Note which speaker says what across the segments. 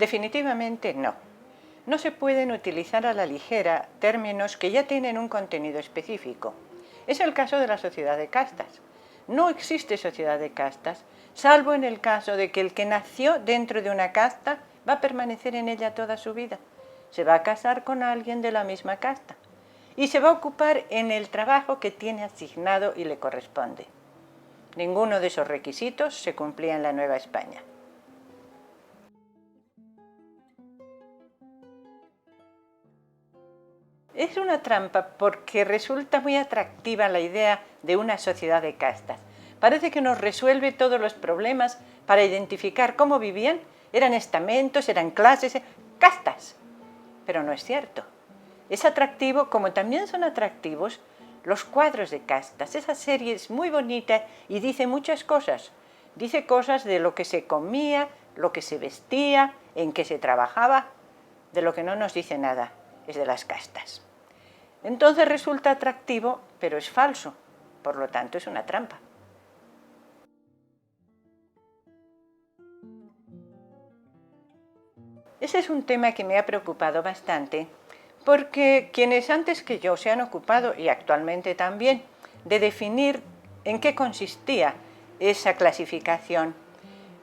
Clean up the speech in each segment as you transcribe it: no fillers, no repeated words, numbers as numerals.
Speaker 1: Definitivamente no. No se pueden utilizar a la ligera términos que ya tienen un contenido específico. Es el caso de la sociedad de castas. No existe sociedad de castas, salvo en el caso de que el que nació dentro de una casta va a permanecer en ella toda su vida. Se va a casar con alguien de la misma casta y se va a ocupar en el trabajo que tiene asignado y le corresponde. Ninguno de esos requisitos se cumplía en la Nueva España. Es una trampa porque resulta muy atractiva la idea de una sociedad de castas. Parece que nos resuelve todos los problemas para identificar cómo vivían. Eran estamentos, eran clases, castas. Pero no es cierto. Es atractivo, como también son atractivos los cuadros de castas. Esa serie es muy bonita y dice muchas cosas. Dice cosas de lo que se comía, lo que se vestía, en qué se trabajaba. De lo que no nos dice nada es de las castas. Entonces resulta atractivo, pero es falso. Por lo tanto, es una trampa. Ese es un tema que me ha preocupado bastante, porque quienes antes que yo se han ocupado, y actualmente también, de definir en qué consistía esa clasificación,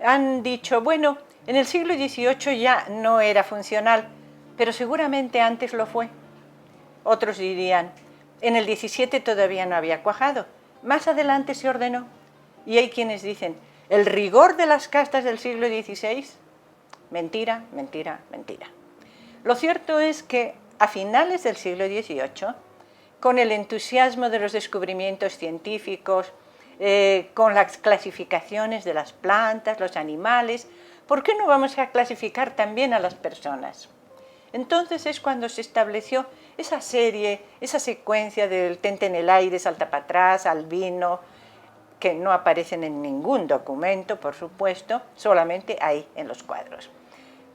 Speaker 1: han dicho, bueno, en el siglo XVIII ya no era funcional, pero seguramente antes lo fue. Otros dirían, en el XVII todavía no había cuajado, más adelante se ordenó. Y hay quienes dicen, el rigor de las castas del siglo XVI, mentira, mentira, mentira. Lo cierto es que a finales del siglo XVIII, con el entusiasmo de los descubrimientos científicos, con las clasificaciones de las plantas, los animales, ¿por qué no vamos a clasificar también a las personas? Entonces es cuando se estableció esa serie, esa secuencia del tente en el aire, salta para atrás, albino, que no aparecen en ningún documento, por supuesto, solamente ahí en los cuadros.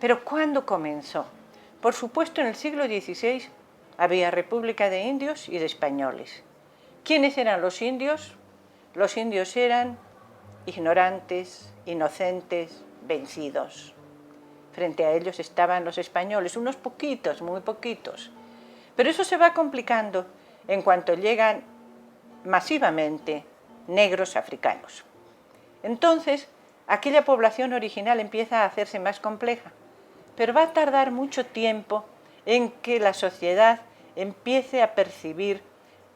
Speaker 1: Pero ¿cuándo comenzó? Por supuesto, en el siglo XVI había República de Indios y de Españoles. ¿Quiénes eran los indios? Los indios eran ignorantes, inocentes, vencidos. Frente a ellos estaban los españoles, unos poquitos, muy poquitos. Pero eso se va complicando en cuanto llegan masivamente negros africanos. Entonces, aquella población original empieza a hacerse más compleja, pero va a tardar mucho tiempo en que la sociedad empiece a percibir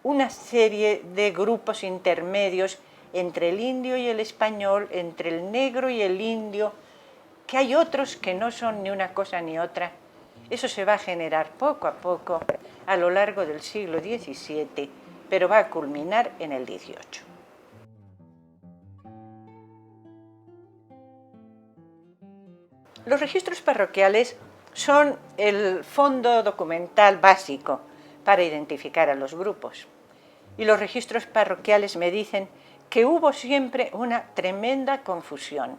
Speaker 1: una serie de grupos intermedios entre el indio y el español, entre el negro y el indio, que hay otros que no son ni una cosa ni otra. Eso se va a generar poco a poco a lo largo del siglo XVII, pero va a culminar en el XVIII. Los registros parroquiales son el fondo documental básico para identificar a los grupos. Y los registros parroquiales me dicen que hubo siempre una tremenda confusión.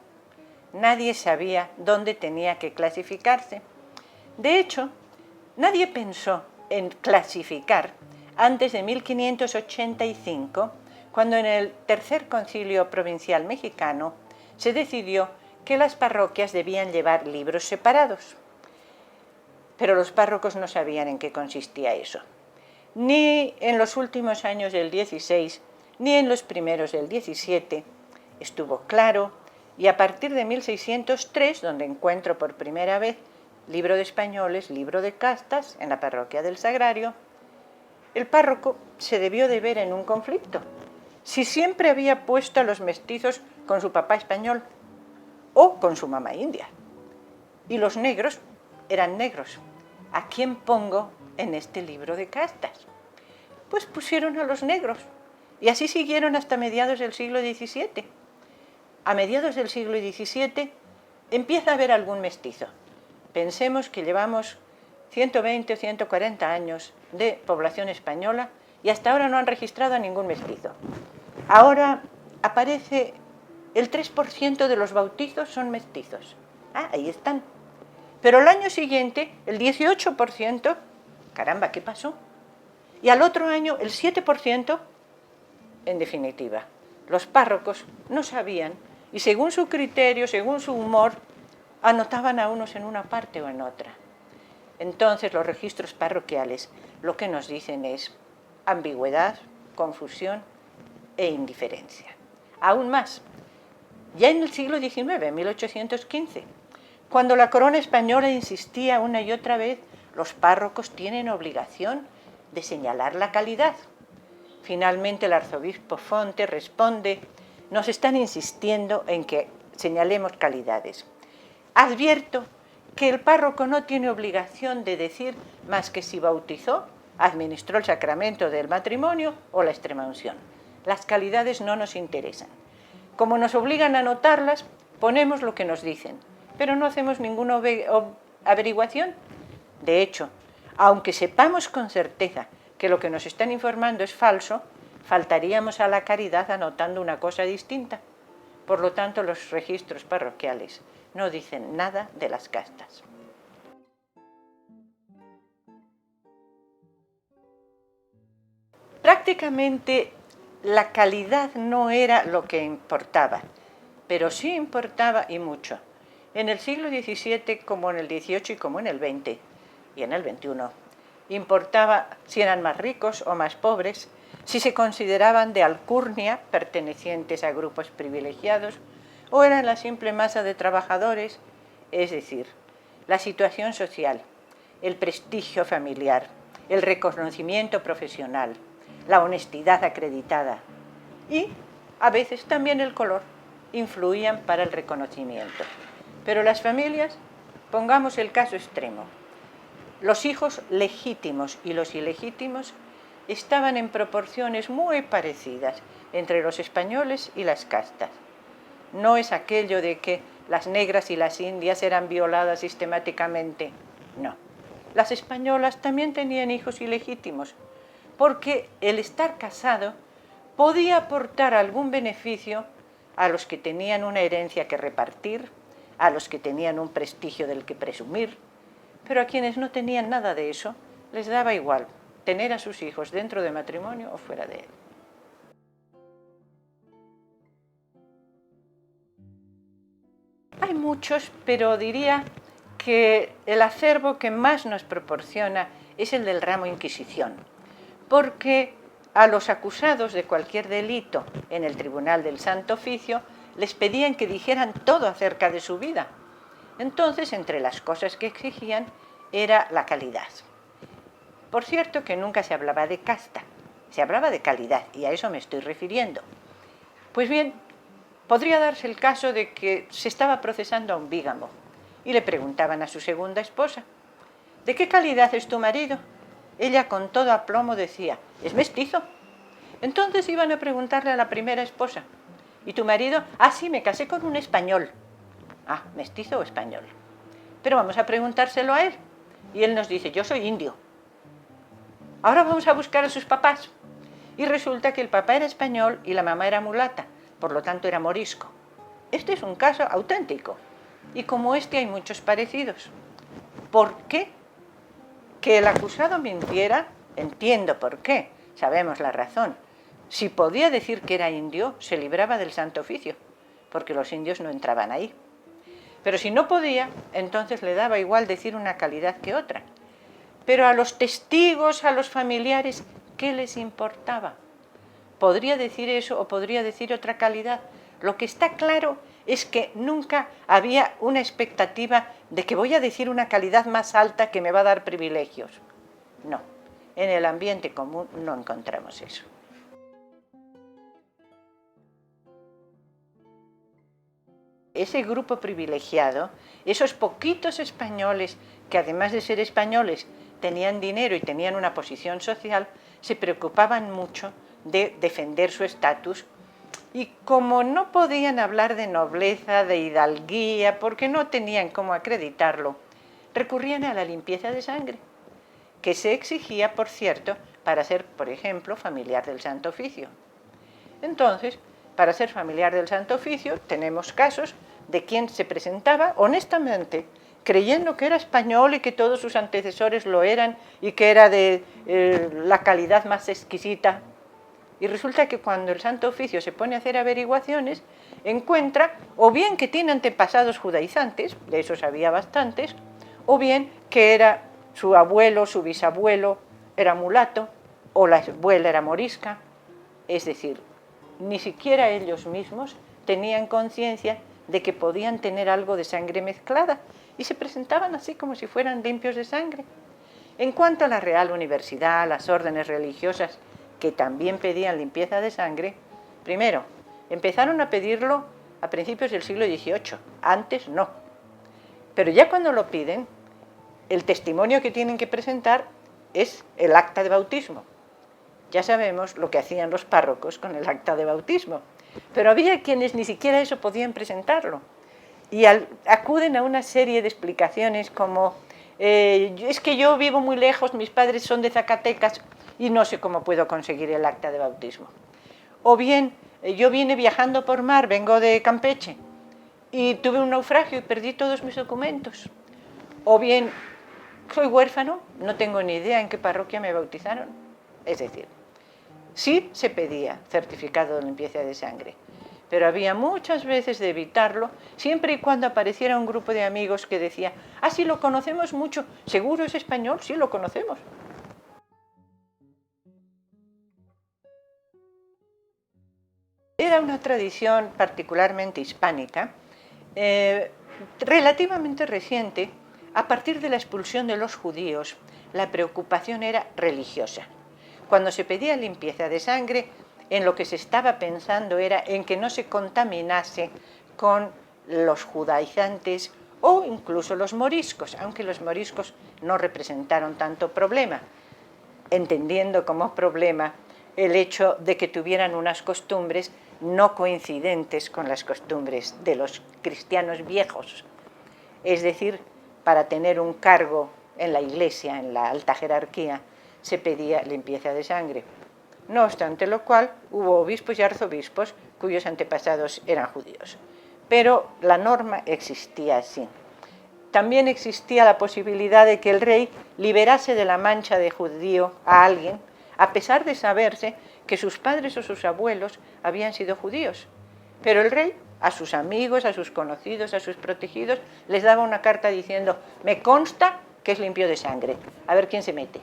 Speaker 1: Nadie sabía dónde tenía que clasificarse. De hecho, nadie pensó en clasificar antes de 1585, cuando en el Tercer Concilio Provincial Mexicano se decidió que las parroquias debían llevar libros separados. Pero los párrocos no sabían en qué consistía eso. Ni en los últimos años del XVI, ni en los primeros del XVII estuvo claro, y a partir de 1603, donde encuentro por primera vez libro de españoles, libro de castas, en la parroquia del Sagrario, el párroco se debió de ver en un conflicto. Si siempre había puesto a los mestizos con su papá español o con su mamá india, y los negros eran negros, ¿a quién pongo en este libro de castas? Pues pusieron a los negros, y así siguieron hasta mediados del siglo XVII. A mediados del siglo XVII empieza a haber algún mestizo. Pensemos que llevamos 120 o 140 años de población española y hasta ahora no han registrado a ningún mestizo. Ahora aparece el 3% de los bautizos son mestizos. Ah, ahí están. Pero el año siguiente, el 18%, caramba, ¿qué pasó? Y al otro año, el 7%, en definitiva, los párrocos no sabían y según su criterio, según su humor, anotaban a unos en una parte o en otra. Entonces los registros parroquiales lo que nos dicen es ambigüedad, confusión e indiferencia. Aún más, ya en el siglo XIX, en 1815, cuando la corona española insistía una y otra vez, los párrocos tienen obligación de señalar la calidad. Finalmente el arzobispo Fonte responde, nos están insistiendo en que señalemos calidades. Advierto que el párroco no tiene obligación de decir más que si bautizó, administró el sacramento del matrimonio o la extremaunción. Las calidades no nos interesan. Como nos obligan a anotarlas, ponemos lo que nos dicen, pero no hacemos ninguna averiguación. De hecho, aunque sepamos con certeza que lo que nos están informando es falso, faltaríamos a la caridad anotando una cosa distinta. Por lo tanto, los registros parroquiales no dicen nada de las castas. Prácticamente la calidad no era lo que importaba, pero sí importaba y mucho. En el siglo XVII, como en el XVIII y como en el XX y en el XXI, importaba si eran más ricos o más pobres, si se consideraban de alcurnia, pertenecientes a grupos privilegiados, o eran la simple masa de trabajadores, es decir, la situación social, el prestigio familiar, el reconocimiento profesional, la honestidad acreditada y, a veces, también el color, influían para el reconocimiento. Pero las familias, pongamos el caso extremo, los hijos legítimos y los ilegítimos estaban en proporciones muy parecidas entre los españoles y las castas. No es aquello de que las negras y las indias eran violadas sistemáticamente, no. Las españolas también tenían hijos ilegítimos, porque el estar casado podía aportar algún beneficio a los que tenían una herencia que repartir, a los que tenían un prestigio del que presumir, pero a quienes no tenían nada de eso les daba igual tener a sus hijos dentro de matrimonio o fuera de él. Hay muchos, pero diría que el acervo que más nos proporciona es el del ramo Inquisición, porque a los acusados de cualquier delito en el Tribunal del Santo Oficio les pedían que dijeran todo acerca de su vida. Entonces, entre las cosas que exigían era la calidad. Por cierto que nunca se hablaba de casta, se hablaba de calidad, y a eso me estoy refiriendo. Pues bien, podría darse el caso de que se estaba procesando a un bígamo y le preguntaban a su segunda esposa, ¿de qué calidad es tu marido? Ella con todo aplomo decía, es mestizo. Entonces iban a preguntarle a la primera esposa, ¿y tu marido? Ah, sí, me casé con un español. Ah, mestizo o español. Pero vamos a preguntárselo a él. Y él nos dice, yo soy indio. Ahora vamos a buscar a sus papás. Y resulta que el papá era español y la mamá era mulata, por lo tanto era morisco. Este es un caso auténtico. Y como este hay muchos parecidos. ¿Por qué? Que el acusado mintiera, entiendo por qué, sabemos la razón. Si podía decir que era indio, se libraba del Santo Oficio, porque los indios no entraban ahí. Pero si no podía, entonces le daba igual decir una calidad que otra. Pero a los testigos, a los familiares, ¿qué les importaba? Podría decir eso o podría decir otra calidad. Lo que está claro es que nunca había una expectativa de que voy a decir una calidad más alta que me va a dar privilegios. No, en el ambiente común no encontramos eso. Ese grupo privilegiado, esos poquitos españoles que además de ser españoles tenían dinero y tenían una posición social, se preocupaban mucho de defender su estatus y como no podían hablar de nobleza, de hidalguía, porque no tenían cómo acreditarlo, recurrían a la limpieza de sangre, que se exigía, por cierto, para ser, por ejemplo, familiar del Santo Oficio. Entonces, para ser familiar del Santo Oficio, tenemos casos de quien se presentaba honestamente, creyendo que era español y que todos sus antecesores lo eran y que era de la calidad más exquisita, Y resulta que cuando el Santo Oficio se pone a hacer averiguaciones, encuentra o bien que tiene antepasados judaizantes, de esos había bastantes, o bien que era su abuelo, su bisabuelo era mulato, o la abuela era morisca. Es decir, ni siquiera ellos mismos tenían conciencia de que podían tener algo de sangre mezclada y se presentaban así como si fueran limpios de sangre. En cuanto a la Real Universidad, a las órdenes religiosas que también pedían limpieza de sangre, primero, empezaron a pedirlo a principios del siglo XVIII, antes no. Pero ya cuando lo piden, el testimonio que tienen que presentar es el acta de bautismo. Ya sabemos lo que hacían los párrocos con el acta de bautismo, pero había quienes ni siquiera eso podían presentarlo. Y acuden a una serie de explicaciones como es que yo vivo muy lejos, mis padres son de Zacatecas y no sé cómo puedo conseguir el acta de bautismo. O bien, yo vine viajando por mar, vengo de Campeche y tuve un naufragio y perdí todos mis documentos. O bien, soy huérfano, no tengo ni idea en qué parroquia me bautizaron. Es decir, sí se pedía certificado de limpieza de sangre, pero había muchas veces de evitarlo, siempre y cuando apareciera un grupo de amigos que decía, ah, sí, lo conocemos mucho, ¿seguro es español? Sí, lo conocemos. Era una tradición particularmente hispánica, relativamente reciente. A partir de la expulsión de los judíos, la preocupación era religiosa. Cuando se pedía limpieza de sangre, en lo que se estaba pensando era en que no se contaminase con los judaizantes o incluso los moriscos, aunque los moriscos no representaron tanto problema, entendiendo como problema el hecho de que tuvieran unas costumbres no coincidentes con las costumbres de los cristianos viejos. Es decir, para tener un cargo en la iglesia, en la alta jerarquía, se pedía limpieza de sangre. No obstante lo cual, hubo obispos y arzobispos cuyos antepasados eran judíos. Pero la norma existía así. También existía la posibilidad de que el rey liberase de la mancha de judío a alguien, a pesar de saberse que sus padres o sus abuelos habían sido judíos. Pero el rey, a sus amigos, a sus conocidos, a sus protegidos, les daba una carta diciendo, me consta que es limpio de sangre, a ver quién se mete.